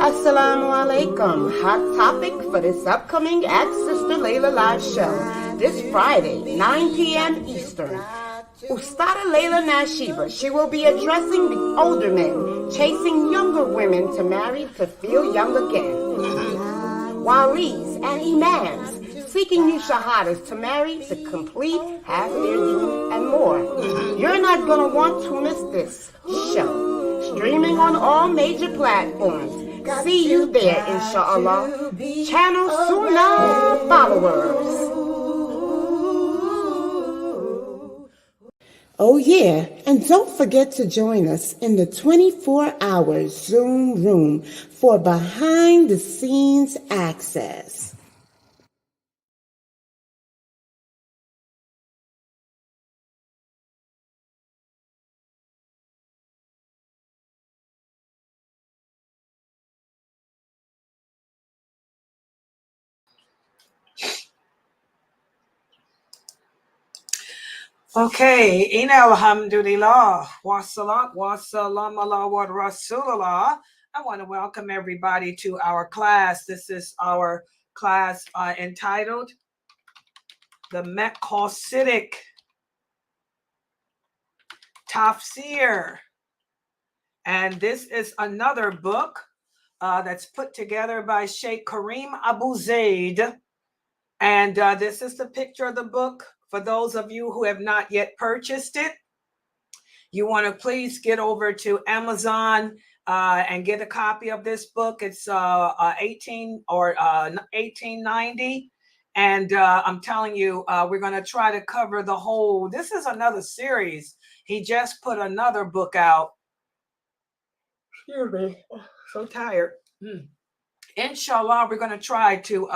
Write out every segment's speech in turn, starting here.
Assalamu alaikum. Hot topic for this upcoming Ask Sister Layla live show this Friday, 9 p.m. Eastern. Ustada Layla Nashiba, she will be addressing the older men chasing younger women to marry to feel young again. Walis and imams seeking new shahadas to marry to complete half their deen and more. You're not going to want to miss this show. Streaming on all major platforms. See you there, inshallah. Channel Sunnah followers. Oh yeah, and don't forget to join us in the 24-hour Zoom room for behind-the-scenes access. Okay, Ina alhamdulillah, wa salat wa salam ala wa rasulullah. I want to welcome everybody to our class. This is our class entitled the Maqasidic Tafsir. And this is another book that's put together by Sheikh Kareem Abu Zaid. And this is the picture of the book. For those of you who have not yet purchased it, you want to please get over to Amazon and get a copy of this book. It's $18.90. And I'm telling you, we're going to try to cover the whole. This is another series. He just put another book out. Excuse me, so tired. Inshallah, we're going to try to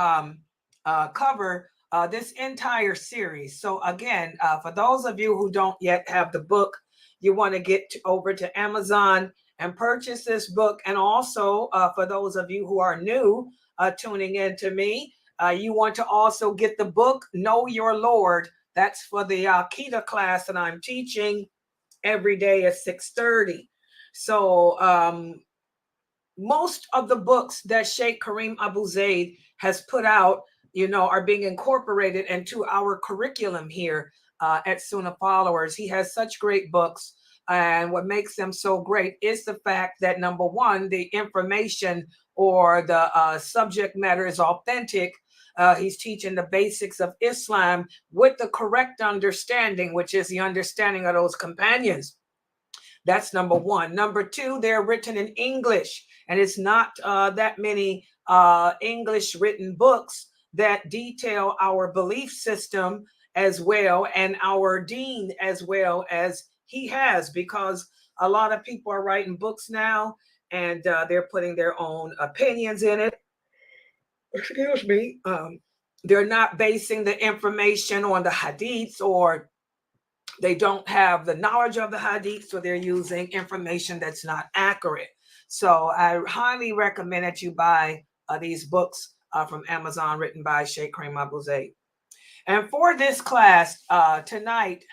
cover this entire series. So again, for those of you who don't yet have the book, you want to get over to Amazon and purchase this book. And also for those of you who are new tuning in to me, you want to also get the book, Know Your Lord. That's for the Akida class that I'm teaching every day at 6:30. So most of the books that Sheikh Kareem Abu Zaid has put out, are being incorporated into our curriculum here at Sunnah Followers. He has such great books. And what makes them so great is the fact that, number one, the information or the subject matter is authentic. He's teaching the basics of Islam with the correct understanding, which is the understanding of those companions. That's number one. Number two, they're written in English, and it's not that many English written books that detail our belief system as well and our deen as well as he has, because a lot of people are writing books now and they're putting their own opinions in it. Excuse me. They're not basing the information on the hadiths, or they don't have the knowledge of the hadiths, so they're using information that's not accurate. So I highly recommend that you buy these books from Amazon, written by Sheikh Kareem Abu Zaid. And for this class tonight,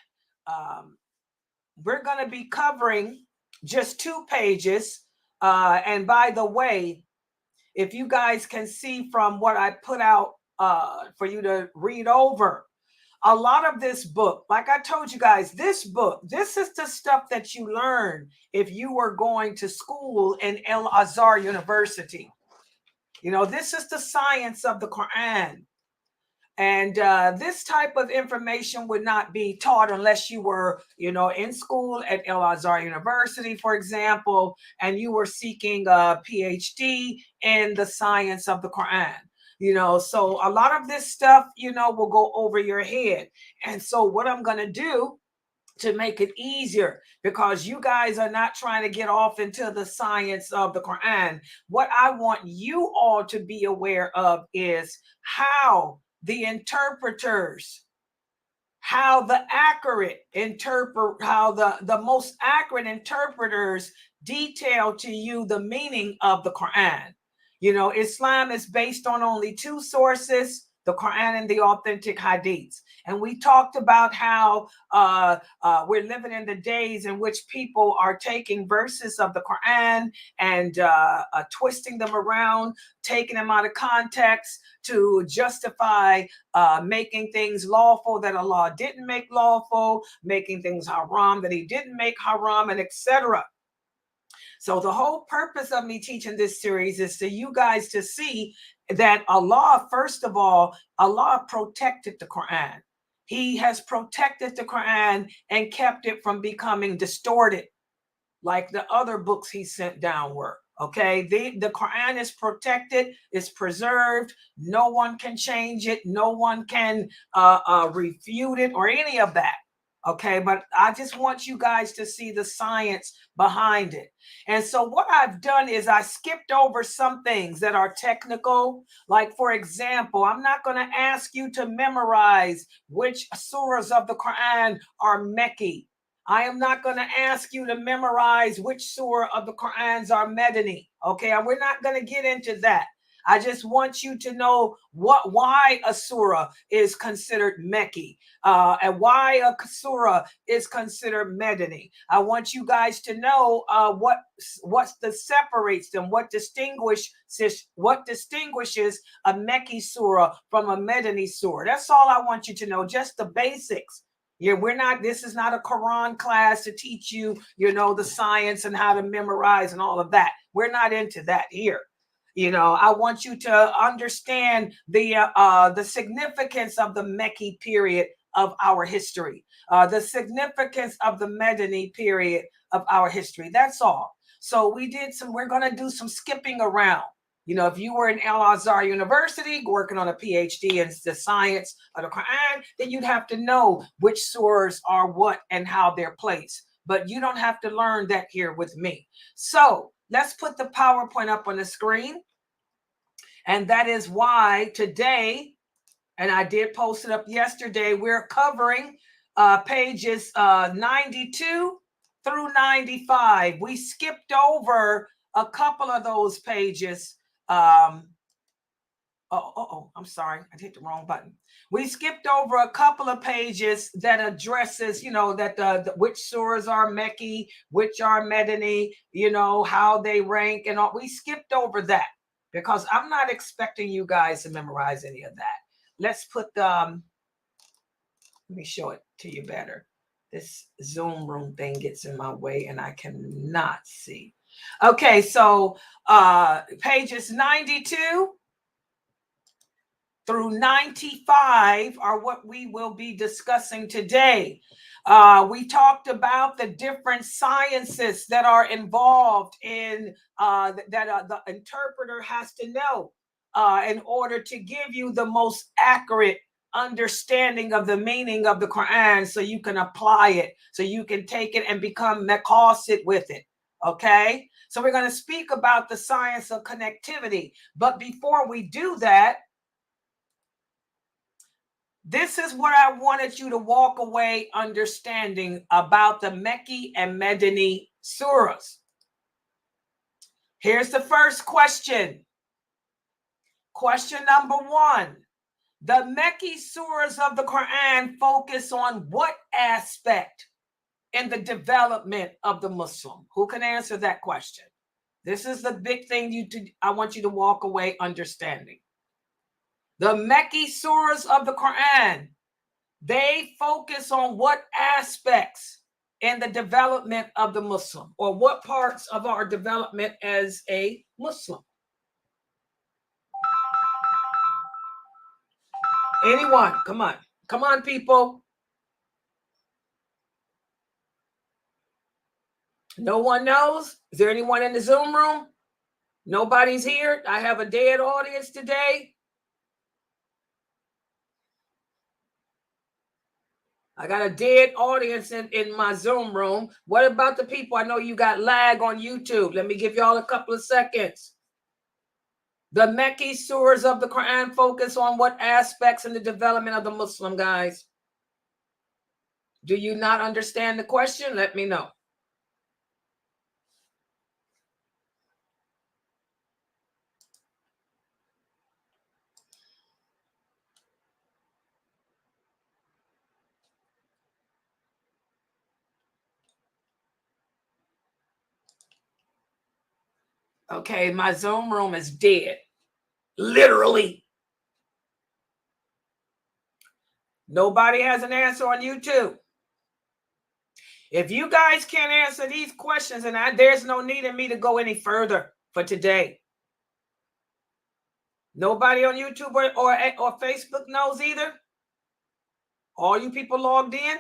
we're going to be covering just 2 pages. And by the way, if you guys can see from what I put out for you to read over, a lot of this book, like I told you guys, this book, this is the stuff that you learn if you were going to school in El Azhar University. This is the science of the Quran. And this type of information would not be taught unless you were, in school at El Azhar University, for example, and you were seeking a PhD in the science of the Quran. So a lot of this stuff, will go over your head. And so what I'm going to do to make it easier, because you guys are not trying to get off into the science of the Quran, what I want you all to be aware of is how the interpreters, how the most accurate interpreters detail to you the meaning of the Quran. Islam is based on only 2 sources, the Quran and the authentic hadiths. And we talked about how we're living in the days in which people are taking verses of the Quran and twisting them around, taking them out of context to justify making things lawful that Allah didn't make lawful, making things haram that he didn't make haram, and etc. So the whole purpose of me teaching this series is for you guys to see that Allah, first of all, Allah protected the Quran. He has protected the Quran and kept it from becoming distorted like the other books he sent down were. Okay, the Quran is protected, it's preserved. No one can change it. No one can refute it or any of that. Okay, but I just want you guys to see the science behind it. And so what I've done is I skipped over some things that are technical. Like, for example, I'm not going to ask you to memorize which surahs of the Quran are Mecca. I am not going to ask you to memorize which surah of the Qurans are Medini. Okay, and we're not going to get into that. I just want you to know why a surah is considered Mecca and why a surah is considered Medini. I want you guys to know what separates them, what distinguishes a Mecca surah from a Medini surah. That's all I want you to know, just the basics. Yeah, this is not a Quran class to teach you, the science and how to memorize and all of that. We're not into that here. I want you to understand the significance of the Mecca period of our history, the significance of the Medini period of our history. That's all. So we're going to do some skipping around. If you were in Al-Azhar University working on a PhD in the science of the Quran, then you'd have to know which surahs are what and how they're placed. But you don't have to learn that here with me. So let's put the PowerPoint up on the screen. And that is why today, and I did post it up yesterday, we're covering pages 92 through 95. We skipped over a couple of those pages. I'm sorry, I hit the wrong button. We skipped over a couple of pages that addresses, that which surahs are Mecca, which are Medini, how they rank and all. We skipped over that because I'm not expecting you guys to memorize any of that. Let's put let me show it to you better. This Zoom room thing gets in my way and I cannot see. Okay, so pages 92 through 95 are what we will be discussing today. We talked about the different sciences that are involved in that the interpreter has to know in order to give you the most accurate understanding of the meaning of the Quran, so you can apply it, so you can take it and become Maqasid with it. Okay, so we're going to speak about the science of connectivity. But before we do that, this is what I wanted you to walk away understanding about the Mecca and Medini surahs. Here's the first question. Question number 1. The Mecca surahs of the Quran focus on what aspect in the development of the Muslim? Who can answer that question? This is the big thing I want you to walk away understanding. The Mecca surahs of the Quran, they focus on what aspects in the development of the Muslim, or what parts of our development as a Muslim? Anyone? Come on. Come on, people. No one knows? Is there anyone in the Zoom room? Nobody's here? I have a dead audience today. I got a dead audience in my Zoom room. What about the people? I know you got lag on YouTube. Let me give y'all a couple of seconds. The Mecca surahs of the Quran focus on what aspects in the development of the Muslim, guys? Do you not understand the question? Let me know. Okay, my Zoom room is dead. Literally. Nobody has an answer on YouTube. If you guys can't answer these questions, and there's no need in me to go any further for today. Nobody on YouTube or Facebook knows either. All you people logged in.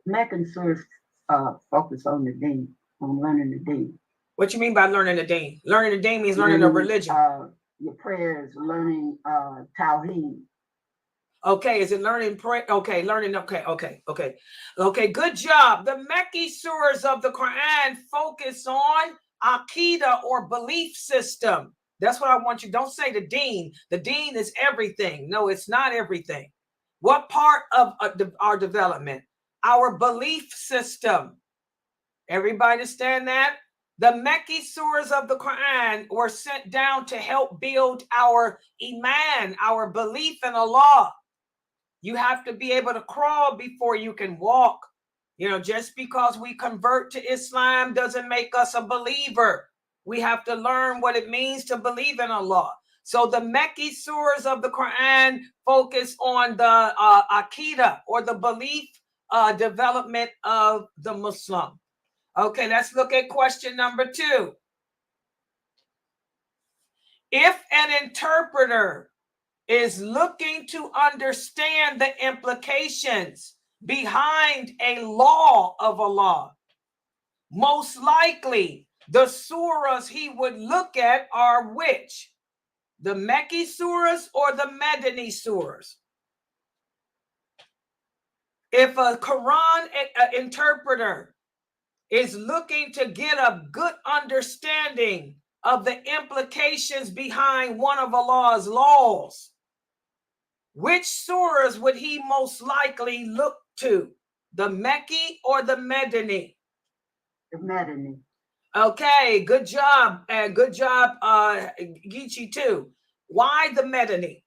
Meccan source focus on the deen, on learning the deen. What you mean by learning the deen? Learning the deen means learning the religion. Your prayers, learning Tawheed. Okay, is it learning pray? Okay, learning. Okay. Good job. The Meccan surahs of the Quran focus on Aqidah or belief system. That's what I want you. Don't say the deen. The deen is everything. No, it's not everything. What part of our development? Our belief system. Everybody understand that? The Meccan surahs of the Quran were sent down to help build our iman, our belief in Allah. You have to be able to crawl before you can walk. You know, just because we convert to Islam doesn't make us a believer. We have to learn what it means to believe in Allah. So the Meccan surahs of the Quran focus on the Aqidah or the belief development of the Muslim. Okay, let's look at question number 2. If an interpreter is looking to understand the implications behind a law of Allah, most likely the surahs he would look at are which? The Meccan surahs or the Madani surahs? If a Quran interpreter is looking to get a good understanding of the implications behind one of Allah's laws, which surahs would he most likely look to? The Meccan or the Madani? The Madani. Okay, good job. And good job, Geechee, too. Why the Madani?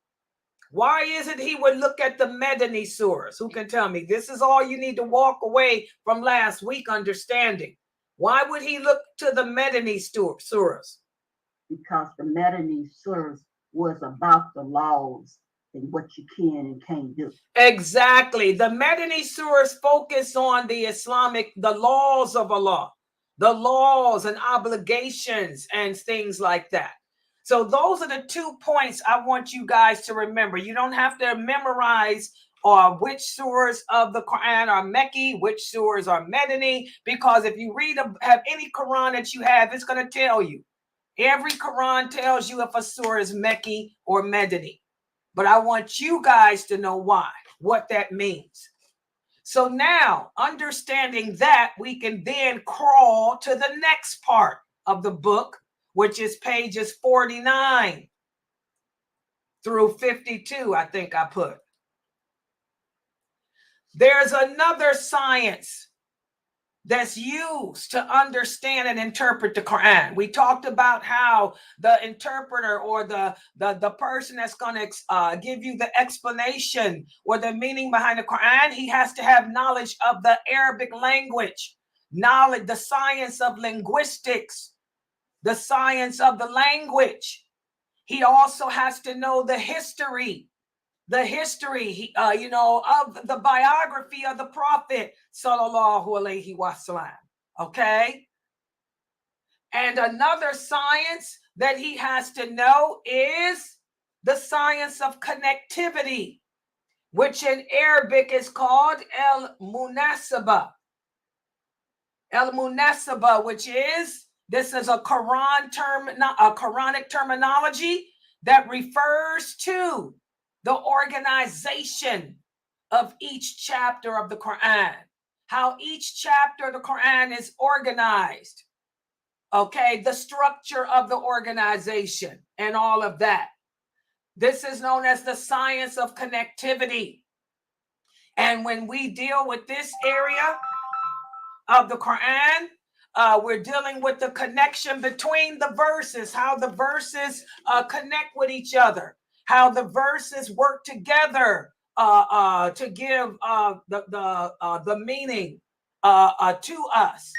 Why is it he would look at the Madani surahs? Who can tell me? This is all you need to walk away from last week understanding. Why would he look to the Madani surahs? Because the Madani surahs was about the laws and what you can and can't do. Exactly. The Madani surahs focus on the laws of Allah, the laws and obligations and things like that. So those are the 2 points I want you guys to remember. You don't have to memorize which surahs of the Quran are Meccan, which surahs are Madani, because if you have any Quran that you have, it's going to tell you. Every Quran tells you if a surah is Meccan or Madani. But I want you guys to know why, what that means. So now, understanding that, we can then crawl to the next part of the book, which is pages 49 through 52, I think I put. There's another science that's used to understand and interpret the Quran. We talked about how the interpreter or the person that's going to give you the explanation or the meaning behind the Quran, he has to have knowledge of the Arabic language, knowledge, the science of linguistics, the science of the language. He also has to know the history, of the biography of the Prophet, sallallahu alaihi wasallam. Okay. And another science that he has to know is the science of connectivity, which in Arabic is called el-munasaba. El-munasaba, which is, this is a Quranic terminology that refers to the organization of each chapter of the Quran, how each chapter of the Quran is organized, okay, the structure of the organization and all of that. This is known as the science of connectivity. And when we deal with this area of the Quran, we're dealing with the connection between the verses, how the verses connect with each other, how the verses work together to give the meaning to us.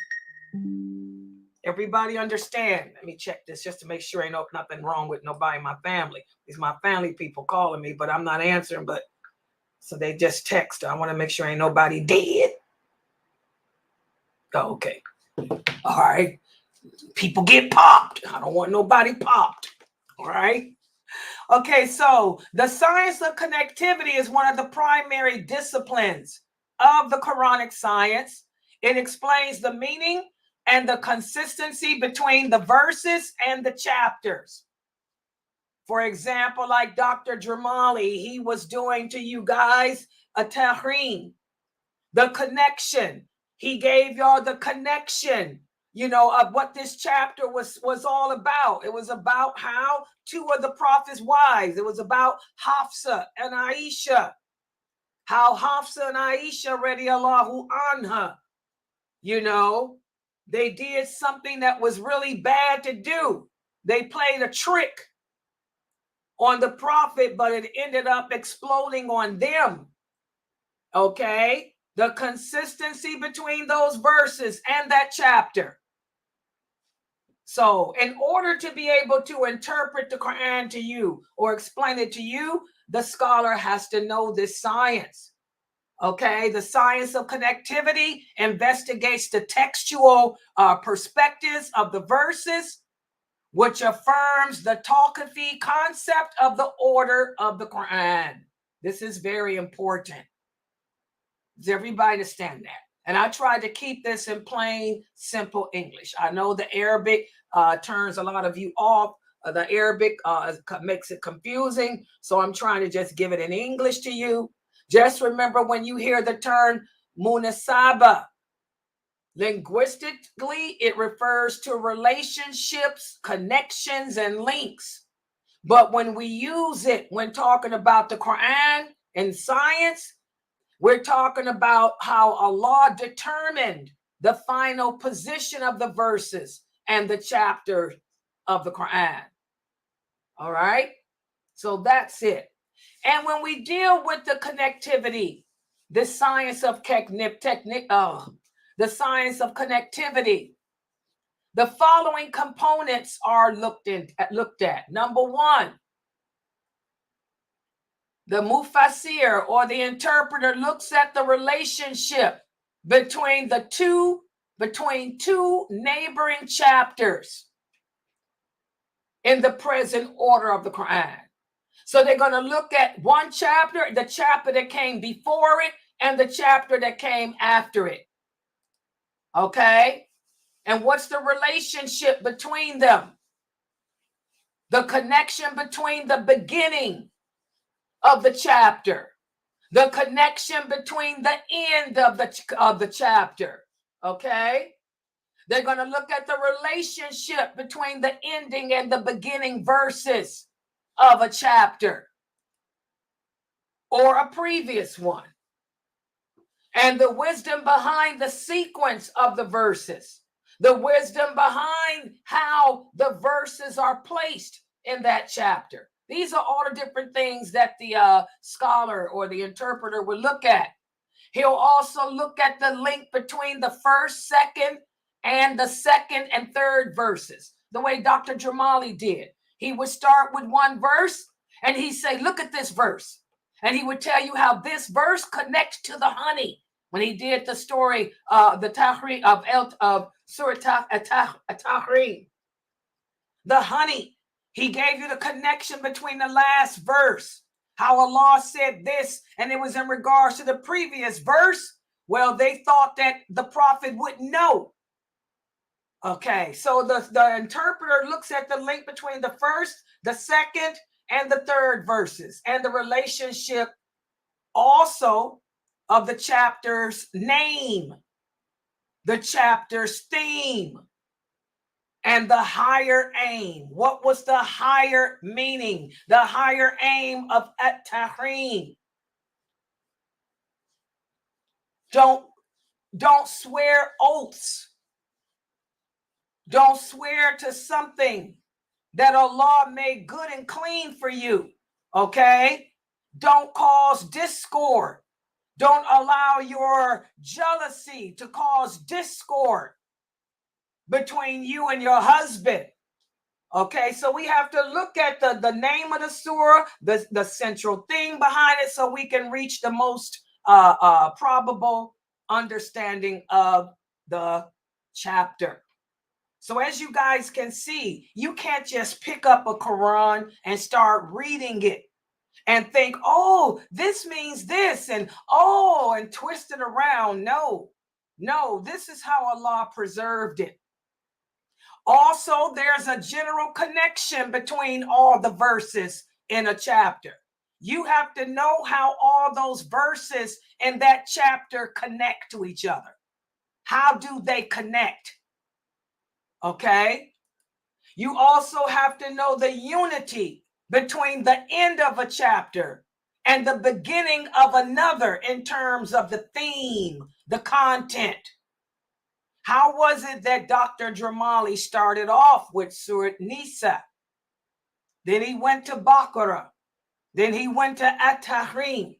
Everybody understand? Let me check this just to make sure ain't nothing wrong with nobody in my family. These my family people calling me, but I'm not answering. But so they just text. I want to make sure ain't nobody dead. Oh, okay. All right. People get popped. I don't want nobody popped. All right. Okay, so the science of connectivity is one of the primary disciplines of the Quranic science. It explains the meaning and the consistency between the verses and the chapters. For example, like Dr. Jamali, he was doing to you guys a tahrim, the connection. He gave y'all the connection, of what this chapter was all about. It was about how two of the prophet's wives. It was about Hafsa and Aisha. How Hafsa and Aisha, radiallahu anha, they did something that was really bad to do. They played a trick on the prophet, but it ended up exploding on them. Okay? The consistency between those verses and that chapter. So, in order to be able to interpret the Quran to you or explain it to you, the scholar has to know this science. Okay? The science of connectivity investigates the textual perspectives of the verses, which affirms the Tawqifi concept of the order of the Quran. This is very important. Does everybody understand that? And I tried to keep this in plain, simple English. I know the Arabic turns a lot of you off. The Arabic makes it confusing. So I'm trying to just give it in English to you. Just remember when you hear the term munasaba, linguistically, it refers to relationships, connections, and links. But when we use it when talking about the Quran and science, we're talking about how Allah determined the final position of the verses and the chapter of the Quran. All right? So that's it. And when we deal with the connectivity, the science of the science of connectivity, the following components are looked at. Number one, the mufassir or the interpreter looks at the relationship between two neighboring chapters in the present order of the Quran. So they're going to look at one chapter, the chapter that came before it, and the chapter that came after it. Okay? And what's the relationship between them? The connection between the beginning of the chapter, the connection between the end of the chapter. Okay? They're going to look at the relationship between the ending and the beginning verses of a chapter or a previous one, and the wisdom behind the sequence of the verses, the wisdom behind how the verses are placed in that chapter. These are all the different things that the scholar or the interpreter will look at. He'll also look at the link between the first, second, and the second and third verses, the way Dr. Jamali did. He would start with one verse and he'd say, look at this verse. And he would tell you how this verse connects to the honey. When he did the story, the Tahrir of Surah Tahrir, the honey, he gave you the connection between the last verse, how Allah said this, and it was in regards to the previous verse. Well, they thought that the prophet wouldn't know. Okay, so the interpreter looks at the link between the first, the second, and the third verses, and the relationship also of the chapter's name, the chapter's theme, and the higher aim. What was the higher meaning? The higher aim of at-tahrim. Don't swear oaths. Don't swear to something that Allah made good and clean for you. Okay? Don't cause discord. Don't allow your jealousy to cause discord. between you and your husband. Okay, so we have to look at the name of the surah, the central thing behind it, so we can reach the most probable understanding of the chapter. So as you guys can see, you can't just pick up a Quran and start reading it and think, oh, this means this, and oh, and twist it around. No, this is how Allah preserved it. Also, there's a general connection between all the verses in a chapter. You have to know how all those verses in that chapter connect to each other. How do they connect? Okay. You also have to know the unity between the end of a chapter and the beginning of another in terms of the theme, the content. How was it that Dr. Jamali started off with Surah Nisa? Then he went to Baqarah. Then he went to At-Tahrim.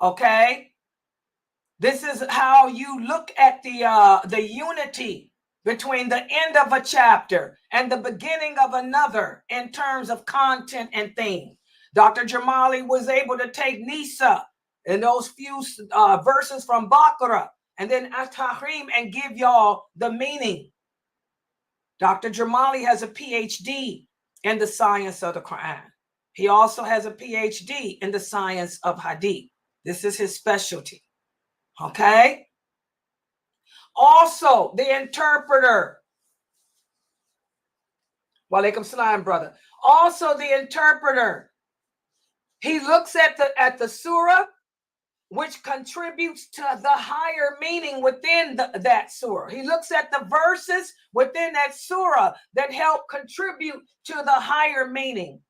Okay? This is how you look at the unity between the end of a chapter and the beginning of another in terms of content and theme. Dr. Jamali was able to take Nisa and those few verses from Baqarah and then At-Tahrim and give y'all the meaning. Dr. Jamali has a PhD in the science of the Quran. He also has a PhD in the science of Hadith. This is his specialty. Okay? Also, the interpreter. Walaikum salam, brother. Also, the interpreter. He looks at the surah, which contributes to the higher meaning within that surah. He looks at the verses within that surah that help contribute to the higher meaning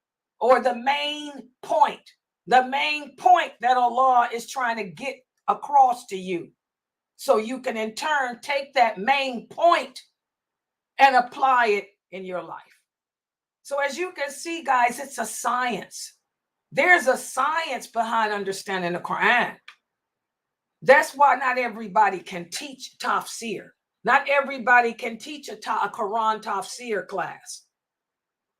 or the main point that Allah is trying to get across to you. So you can in turn take that main point and apply it in your life. So as you can see, guys, it's a science. There's a science behind understanding the Quran. That's why not everybody can teach tafsir. Not everybody can teach a Quran tafsir class.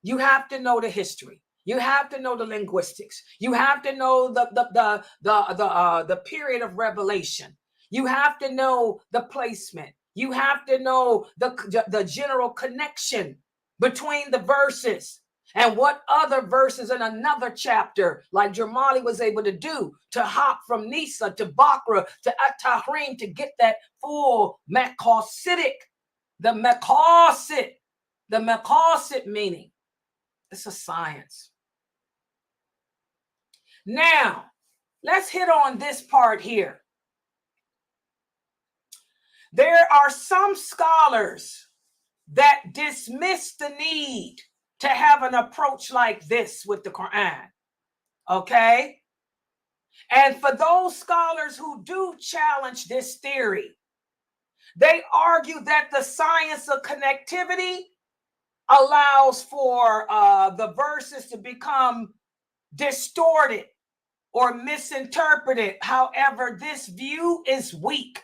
You have to know the history. You have to know the linguistics. You have to know the period of revelation. You have to know the placement. You have to know the general connection between the verses and what other verses in another chapter, like Jamali was able to do, to hop from Nisa to Baqarah to At-Tahrim to get that full Maqasidic, the Maqasid meaning. It's a science. Now, let's hit on this part here. There are some scholars that dismiss the need to have an approach like this with the Quran. Okay? And for those scholars who do challenge this theory, they argue that the science of connectivity allows for the verses to become distorted or misinterpreted. However, this view is weak.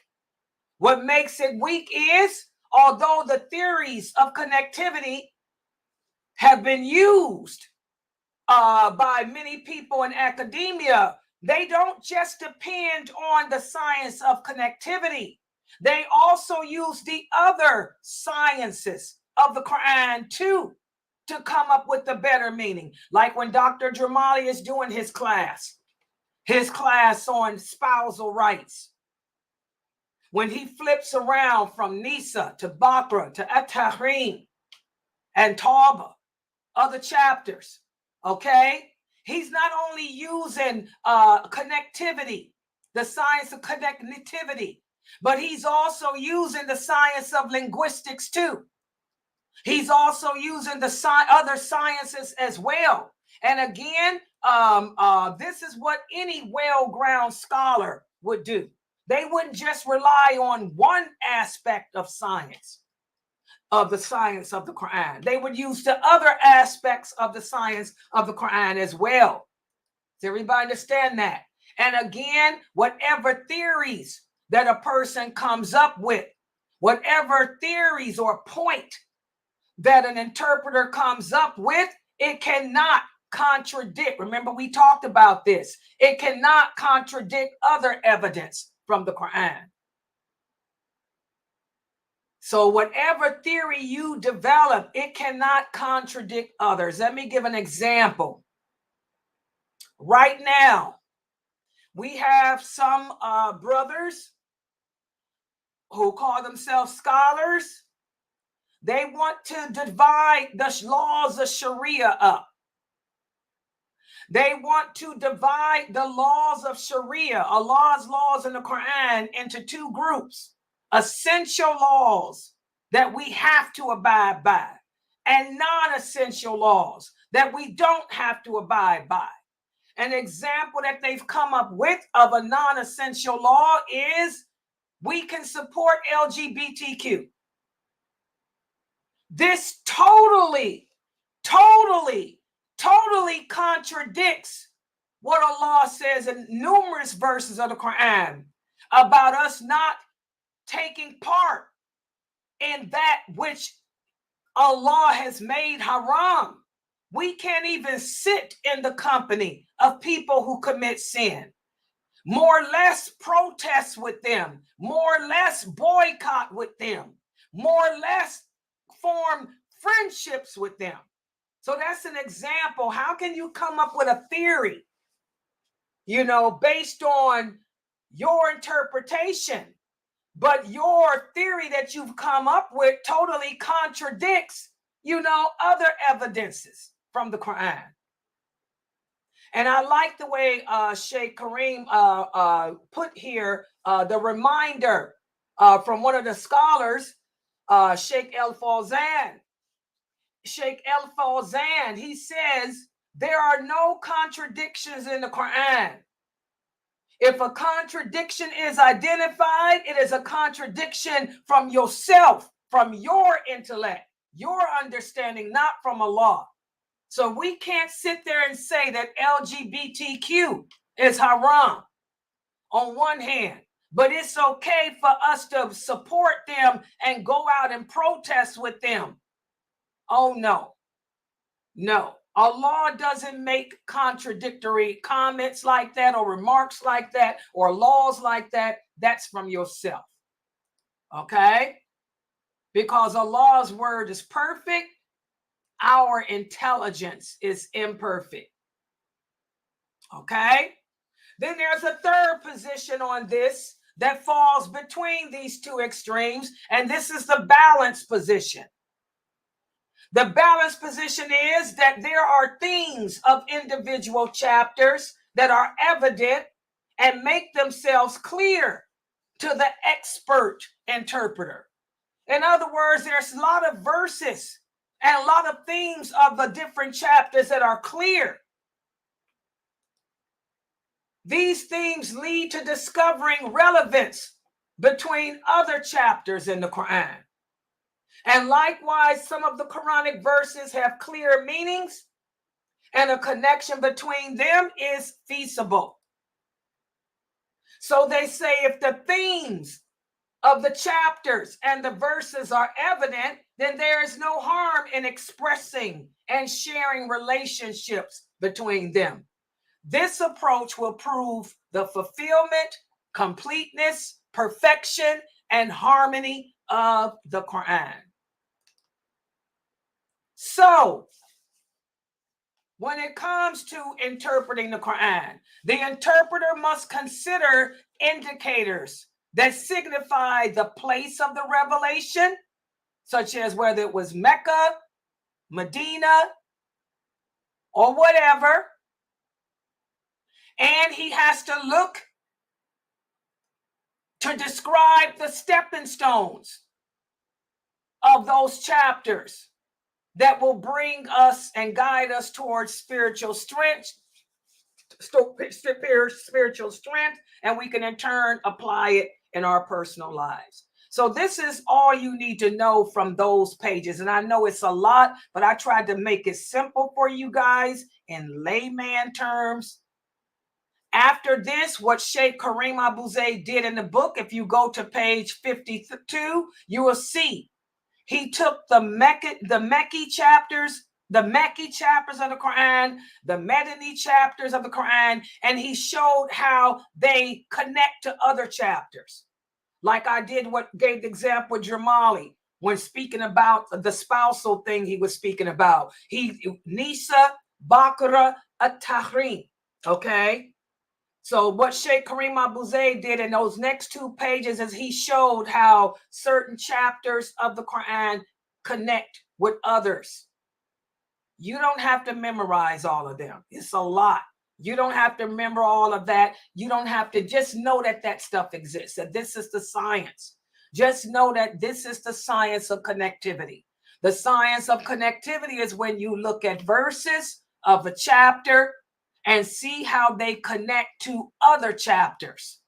What makes it weak is, although the theories of connectivity have been used by many people in academia, they don't just depend on the science of connectivity. They also use the other sciences of the Quran too to come up with a better meaning. Like when Dr. Jamali is doing his class on spousal rights. When he flips around from Nisa to Baqarah to At-Tahrim and Tawbah, other chapters, okay? He's not only using connectivity, the science of connectivity, but he's also using the science of linguistics too. He's also using the other sciences as well. And again, this is what any well-grounded scholar would do. They wouldn't just rely on one aspect of science, of the science of the Quran. They would use the other aspects of the science of the Quran as well. Does everybody understand that? And again, whatever theories that a person comes up with, whatever theories or point that an interpreter comes up with, it cannot contradict. Remember, we talked about this. It cannot contradict other evidence from the Quran. So whatever theory you develop, it cannot contradict others. Let me give an example. Right now, we have some brothers who call themselves scholars. They want to divide the laws of Sharia up. They want to divide the laws of Sharia, Allah's laws in the Quran, into two groups: essential laws that we have to abide by, and non-essential laws that we don't have to abide by. An example that they've come up with of a non-essential law is we can support LGBTQ. This totally contradicts what Allah says in numerous verses of the Quran about us not taking part in that which Allah has made haram. We can't even sit in the company of people who commit sin, more or less protest with them, more or less boycott with them, more or less form friendships with them. So that's an example. How can you come up with a theory, based on your interpretation, but your theory that you've come up with totally contradicts, other evidences from the Quran? And I like the way Sheikh Kareem put here the reminder from one of the scholars, Sheikh El-Fawzan. Sheikh El-Fawzan, he says, there are no contradictions in the Quran. If a contradiction is identified, it is a contradiction from yourself, from your intellect, your understanding, not from Allah. So we can't sit there and say that LGBTQ is haram on one hand, but it's okay for us to support them and go out and protest with them. Oh, no. Allah doesn't make contradictory comments like that or remarks like that or laws like that. That's from yourself. Okay? Because Allah's word is perfect. Our intelligence is imperfect. Okay? Then there's a third position on this that falls between these two extremes, and this is the balanced position. The balanced position is that there are themes of individual chapters that are evident and make themselves clear to the expert interpreter. In other words, there's a lot of verses and a lot of themes of the different chapters that are clear. These themes lead to discovering relevance between other chapters in the Quran. And likewise, some of the Quranic verses have clear meanings, and a connection between them is feasible. So they say if the themes of the chapters and the verses are evident, then there is no harm in expressing and sharing relationships between them. This approach will prove the fulfillment, completeness, perfection, and harmony of the Quran. So, when it comes to interpreting the Quran, the interpreter must consider indicators that signify the place of the revelation, such as whether it was Mecca, Medina, or whatever. And he has to look to describe the stepping stones of those chapters that will bring us and guide us towards spiritual strength, and we can in turn apply it in our personal lives. So this is all you need to know from those pages. And I know it's a lot, but I tried to make it simple for you guys in layman terms. After this, what Sheikh Kareem Abu Zayd did in the book, if you go to page 52, you will see he took the Mecca chapters, the Mecca chapters of the Quran, the Medini chapters of the Quran, and he showed how they connect to other chapters. Like I did gave the example with Jamali when speaking about the spousal thing he was speaking about. Nisa, Baqarah, At-Tahrim. Okay. So what Sheikh Kareem Abu Zayd did in those next 2 pages is he showed how certain chapters of the Quran connect with others. You don't have to memorize all of them. It's a lot. You don't have to remember all of that. You don't have to, just know that that stuff exists, that this is the science. Just know that this is the science of connectivity. The science of connectivity is when you look at verses of a chapter and see how they connect to other chapters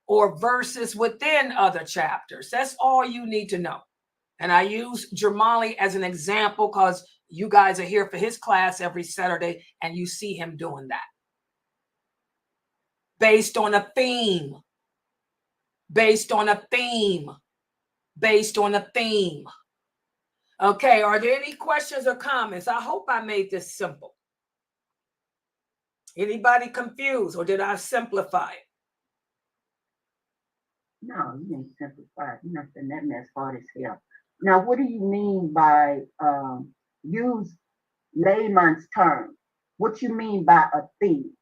or verses within other chapters. That's all you need to know. And I use Jamali as an example because you guys are here for his class every Saturday and you see him doing that. Based on a theme. Based on a theme. Based on a theme. Okay, are there any questions or comments? I hope I made this simple. Anybody confused, or did I simplify it? No, you didn't simplify it. Nothing that mess hard as hell. Now, what do you mean by use layman's term? What you mean by a theme?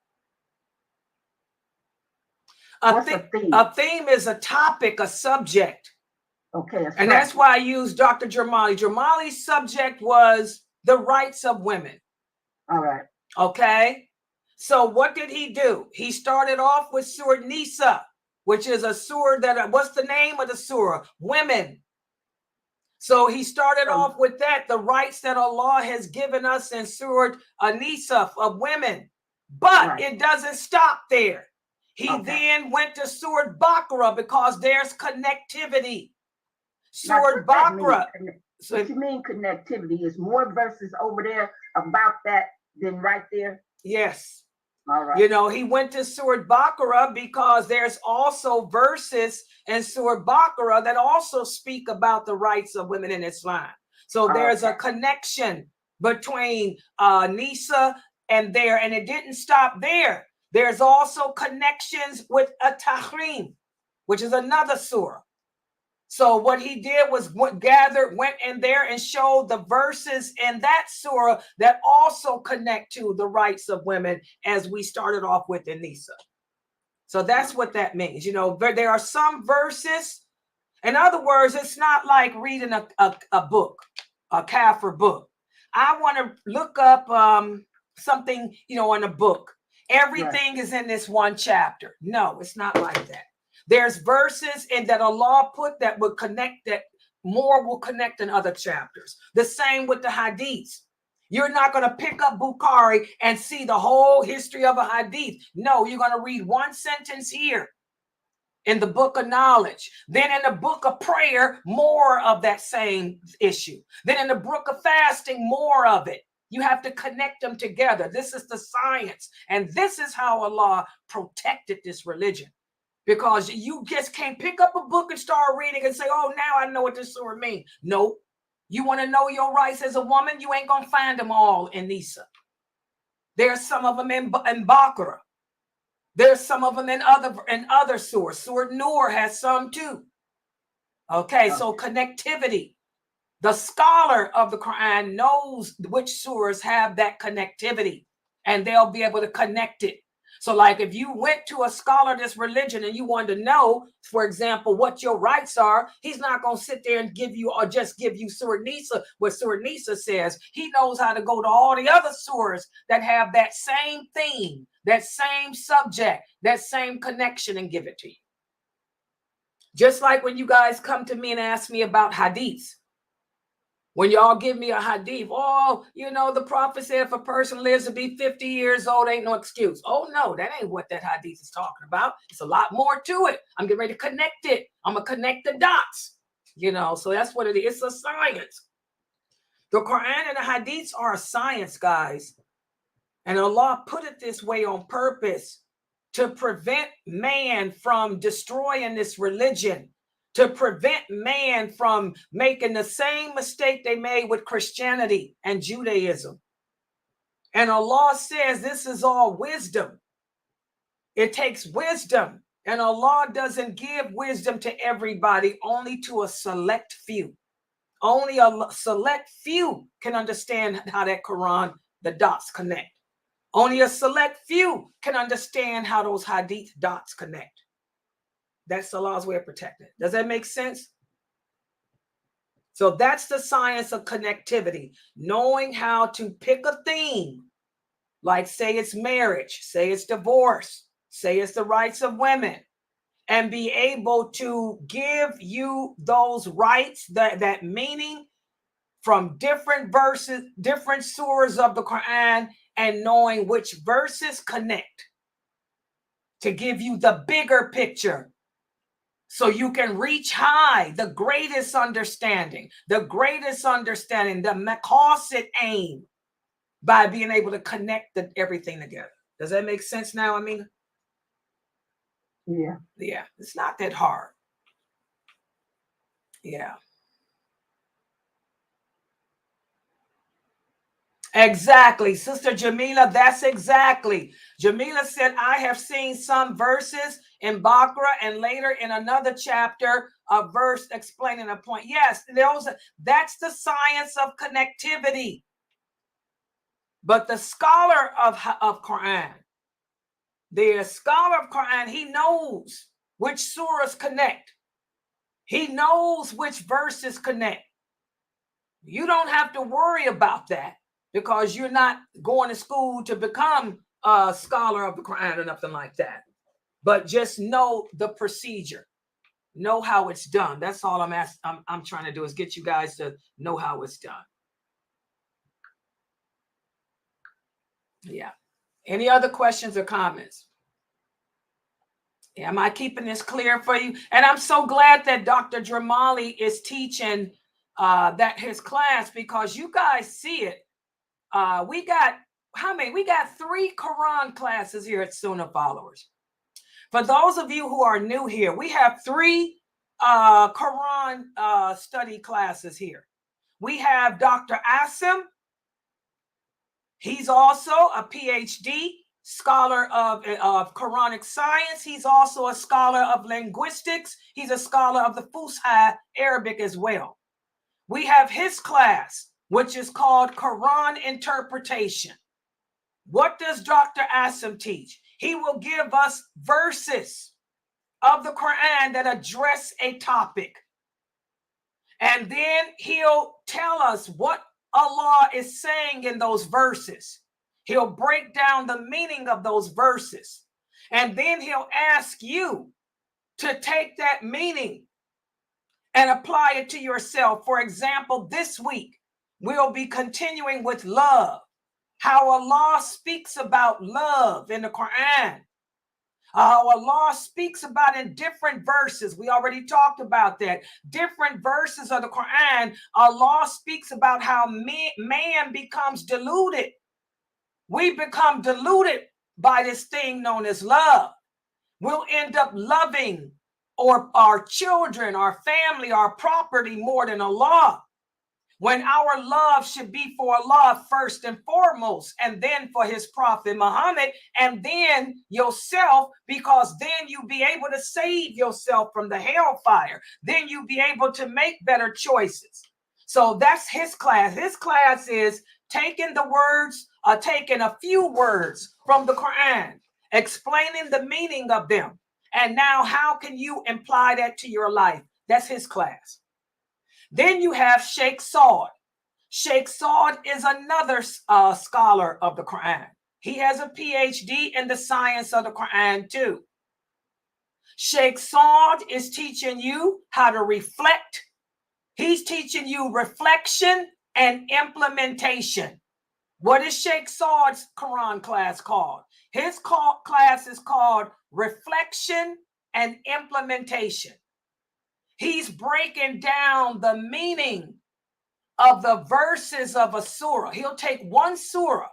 What's a theme? A theme is a topic, a subject. Okay. And that's why I used Dr. Jamali. Jamali's subject was the rights of women. All right. Okay. So what did he do? He started off with Surah Nisa, which is a surah that, what's the name of the surah? Women. So he started off with that, the rights that Allah has given us in Surah Nisa of women. But it doesn't stop there. He then went to Surah Baqarah because there's connectivity. Surah Baqarah. So what you mean connectivity? Is more verses over there about that than right there? Yes. All right. You know, he went to Surah Baqarah because there's also verses in Surah Baqarah that also speak about the rights of women in Islam. So there's a connection between Nisa and there, and it didn't stop there. There's also connections with At-Tahrim, which is another surah. So what he did was went in there and showed the verses in that surah that also connect to the rights of women, as we started off with in Nisa. So that's what that means. You know, there are some verses. In other words, it's not like reading a book, a Kafir book. I want to look up something, you know, in a book. Everything is in this one chapter. No, it's not like that. There's verses in that Allah put that would connect, that more will connect in other chapters. The same with the hadiths. You're not going to pick up Bukhari and see the whole history of a hadith. No, you're going to read one sentence here in the book of knowledge. Then in the book of prayer, more of that same issue. Then in the book of fasting, more of it. You have to connect them together. This is the science. And this is how Allah protected this religion. Because you just can't pick up a book and start reading and say, oh, now I know what this surah means. No. You want to know your rights as a woman? You ain't going to find them all in Nisa. There's some of them in Baqarah. There's some of them in other surahs. Surah Nur has some too. Okay, so connectivity. The scholar of the Quran knows which surahs have that connectivity, and they'll be able to connect it. So like if you went to a scholar of this religion and you wanted to know, for example, what your rights are, he's not going to sit there and give you, or just give you Surah Nisa, what Surah Nisa says. He knows how to go to all the other surahs that have that same theme, that same subject, that same connection, and give it to you. Just like when you guys come to me and ask me about hadiths. When y'all give me a hadith, oh, you know, the prophet said if a person lives to be 50 years old, ain't no excuse. Oh, no, that ain't what that hadith is talking about. It's a lot more to it. I'm getting ready to connect it. I'm going to connect the dots, you know, so that's what it is. It's a science. The Quran and the hadiths are a science, guys. And Allah put it this way on purpose to prevent man from destroying this religion, to prevent man from making the same mistake they made with Christianity and Judaism. And Allah says this is all wisdom. It takes wisdom. And Allah doesn't give wisdom to everybody, only to a select few. Only a select few can understand how that Quran, the dots connect. Only a select few can understand how those hadith dots connect. That's Allah's way of protecting it. Does that make sense? So that's the science of connectivity, knowing how to pick a theme, like say it's marriage, say it's divorce, say it's the rights of women, and be able to give you those rights, that meaning from different verses, different surahs of the Quran, and knowing which verses connect to give you the bigger picture so you can reach high, the greatest understanding, the Maqasidic aim, by being able to connect everything together. Does that make sense now, Amina? Yeah. Yeah, it's not that hard. Yeah. Exactly. Sister Jamila, that's exactly. Jamila said, I have seen some verses in Baqarah and later in another chapter, a verse explaining a point. Yes, that's the science of connectivity. But the scholar of Quran, the scholar of Quran, he knows which surahs connect. He knows which verses connect. You don't have to worry about that, because you're not going to school to become a scholar of the Quran or nothing like that. But just know the procedure, know how it's done. That's all I'm trying to do, is get you guys to know how it's done. Yeah. Any other questions or comments? Am I keeping this clear for you? And I'm so glad that Dr. Dramali is teaching that his class, because you guys see it. We got how many? We got 3 Quran classes here at Sunnah Followers. For those of you who are new here, we have 3 Quran study classes here. We have Dr. Asim. He's also a PhD scholar of Quranic science. He's also a scholar of linguistics. He's a scholar of the Fusha Arabic as well. We have his class, which is called Quran Interpretation. What does Dr. Asim teach? He will give us verses of the Quran that address a topic. And then he'll tell us what Allah is saying in those verses. He'll break down the meaning of those verses. And then he'll ask you to take that meaning and apply it to yourself. For example, this week, we'll be continuing with love. How Allah speaks about love in the Quran. How Allah speaks about in different verses. We already talked about that. Different verses of the Quran, Allah speaks about how man becomes deluded. We become deluded by this thing known as love. We'll end up loving our children, our family, our property more than Allah, when our love should be for Allah first and foremost, and then for his prophet Muhammad, and then yourself, because then you'll be able to save yourself from the hellfire. Then you'll be able to make better choices. So that's his class. His class is taking the words, taking a few words from the Quran, explaining the meaning of them. And now how can you apply that to your life? That's his class. Then you have Sheikh Saud. Sheikh Saud is another scholar of the Quran. He has a PhD in the science of the Quran too. Sheikh Saud is teaching you how to reflect. He's teaching you reflection and implementation. What is Sheikh Saud's Quran class called? His class is called Reflection and Implementation. He's breaking down the meaning of the verses of a surah. He'll take one surah,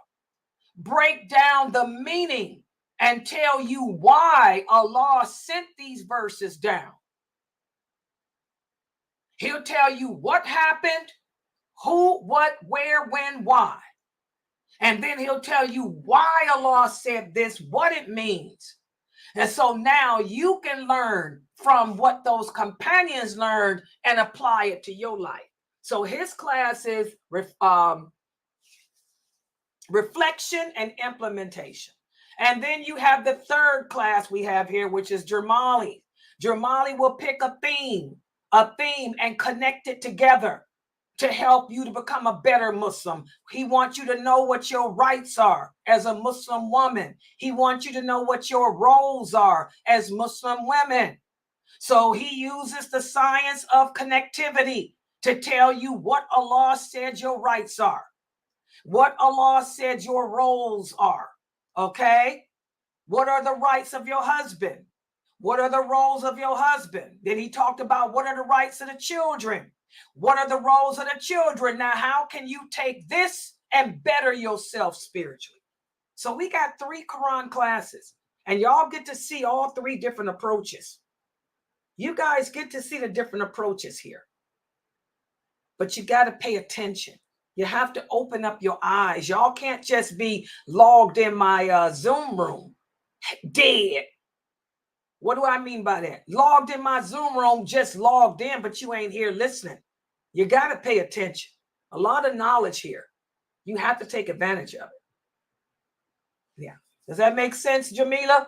break down the meaning and tell you why Allah sent these verses down. He'll tell you what happened, who, what, where, when, why. And then he'll tell you why Allah said this, what it means. And so now you can learn from what those companions learned and apply it to your life. So his class is reflection and implementation. And then you have the third class we have here, which is Jamali. Jamali will pick a theme and connect it together to help you to become a better Muslim. He wants you to know what your rights are as a Muslim woman. He wants you to know what your roles are as Muslim women. So he uses the science of connectivity to tell you what Allah said your rights are, what Allah said your roles are, okay? What are the rights of your husband? What are the roles of your husband? Then he talked about what are the rights of the children? What are the roles of the children? Now, how can you take this and better yourself spiritually? So we got 3 Quran classes, and y'all get to see all 3 different approaches. You guys get to see the different approaches here. But you got to pay attention. You have to open up your eyes. Y'all can't just be logged in my Zoom room, dead. What do I mean by that? Logged in my Zoom room, just logged in, but you ain't here listening. You got to pay attention. A lot of knowledge here. You have to take advantage of it. Yeah. Does that make sense, Jamila?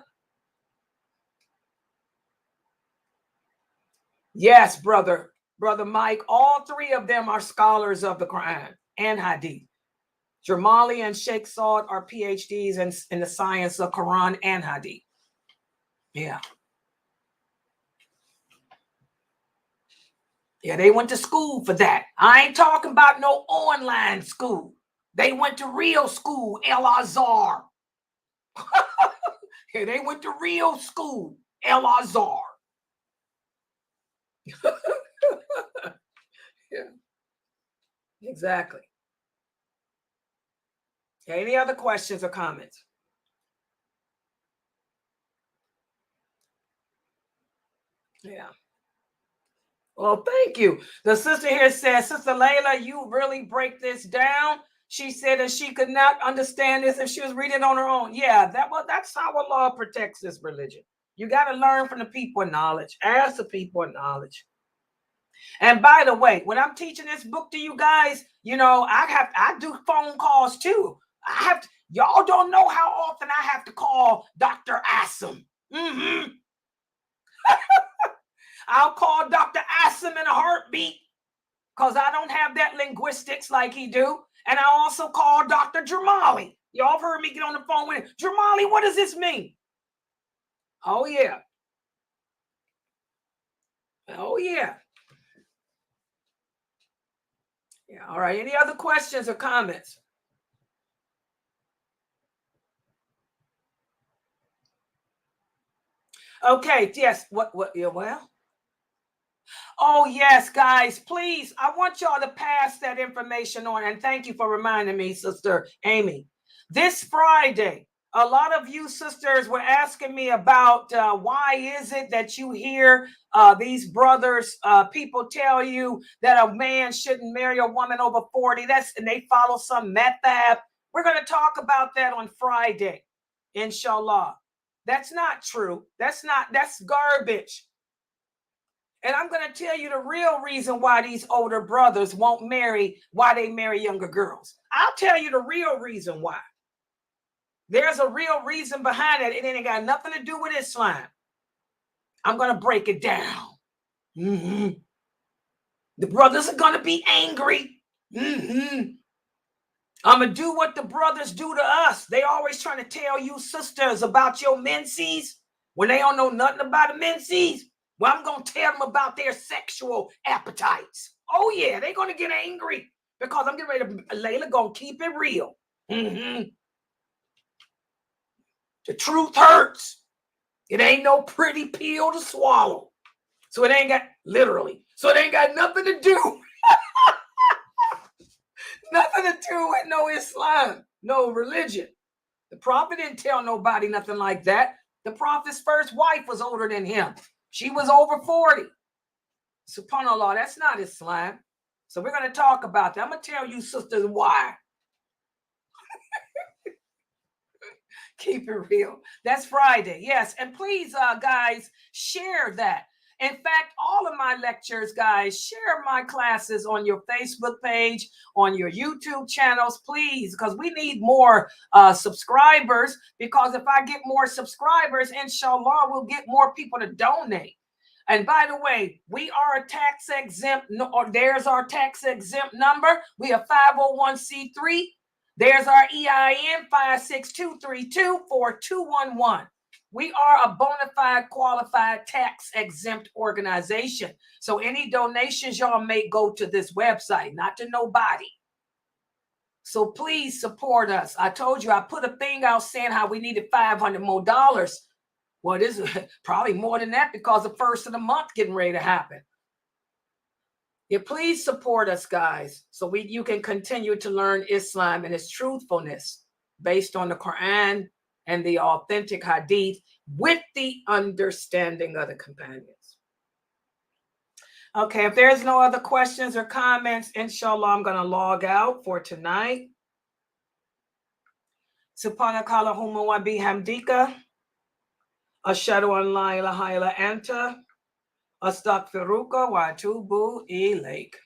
Yes, brother Mike. All 3 of them are scholars of the Quran and Hadith. Jamali and Sheikh Saud are PhDs in the science of Quran and Hadith. Yeah. Yeah, they went to school for that. I ain't talking about no online school. They went to real school, El Azhar. Yeah, they went to real school, El Azhar. Yeah, exactly. Any other questions or comments? Yeah. Well, thank you. The sister here says, Sister Layla, you really break this down. She said that she could not understand this if she was reading it on her own. Yeah, that's how Allah protects this religion. You got to learn from the people of knowledge. Ask the people of knowledge. And by the way, when I'm teaching this book to you guys, you know, I do phone calls too. Y'all don't know how often I have to call Dr. Asim. I'll call Dr. Asim in a heartbeat because I don't have that linguistics like he do. And I also call Dr. Jamali. Y'all heard me get on the phone with him. Jamali, what does this mean? Oh, yeah. Oh, yeah. Yeah. All right. Any other questions or comments? Okay. Yes. What? Yeah. Well. Oh, yes, guys. Please. I want y'all to pass that information on. And thank you for reminding me, Sister Amy. This Friday, a lot of you sisters were asking me about why is it that you hear these brothers, people tell you that a man shouldn't marry a woman over 40. And they follow some method. We're going to talk about that on Friday, inshallah. That's not true. That's garbage. And I'm going to tell you the real reason why these older brothers won't marry, why they marry younger girls. I'll tell you the real reason why. There's a real reason behind it. It ain't got nothing to do with Islam. I'm going to break it down. The brothers are going to be angry. I'm going to do what the brothers do to us. They always trying to tell you sisters about your menses when they don't know nothing about a menses. Well, I'm going to tell them about their sexual appetites. Oh, yeah, they're going to get angry because I'm getting ready to, Layla going to keep it real. The truth hurts. It ain't no pretty pill to swallow. So it ain't got, literally, so it ain't got nothing to do. Nothing to do with no Islam, no religion. The prophet didn't tell nobody nothing like that. The prophet's first wife was older than him. She was over 40. SubhanAllah, that's not Islam. So we're going to talk about that. I'm going to tell you, sisters, why. Keep it real. That's Friday. Yes. And please, guys, share that. In fact, all of my lectures, guys, share my classes on your Facebook page, on your YouTube channels, please, because we need more subscribers. Because if I get more subscribers, inshallah, we'll get more people to donate. And by the way, we are a tax exempt, or there's our tax exempt number. We are 501c3. There's our EIN 562324211. We are a bona fide qualified tax exempt organization. So any donations y'all make go to this website, not to nobody. So please support us. I told you, I put a thing out saying how we needed $500 more. Well, this is probably more than that because the first of the month getting ready to happen. Yeah, please support us, guys, so you can continue to learn Islam and its truthfulness based on the Quran and the authentic hadith with the understanding of the companions. Okay, if there's no other questions or comments, inshallah, I'm going to log out for tonight. Subhanakallahumma wa bihamdika. Ashhadu an la ilaha illa anta. Astaghfiruka wa atubu ilayk.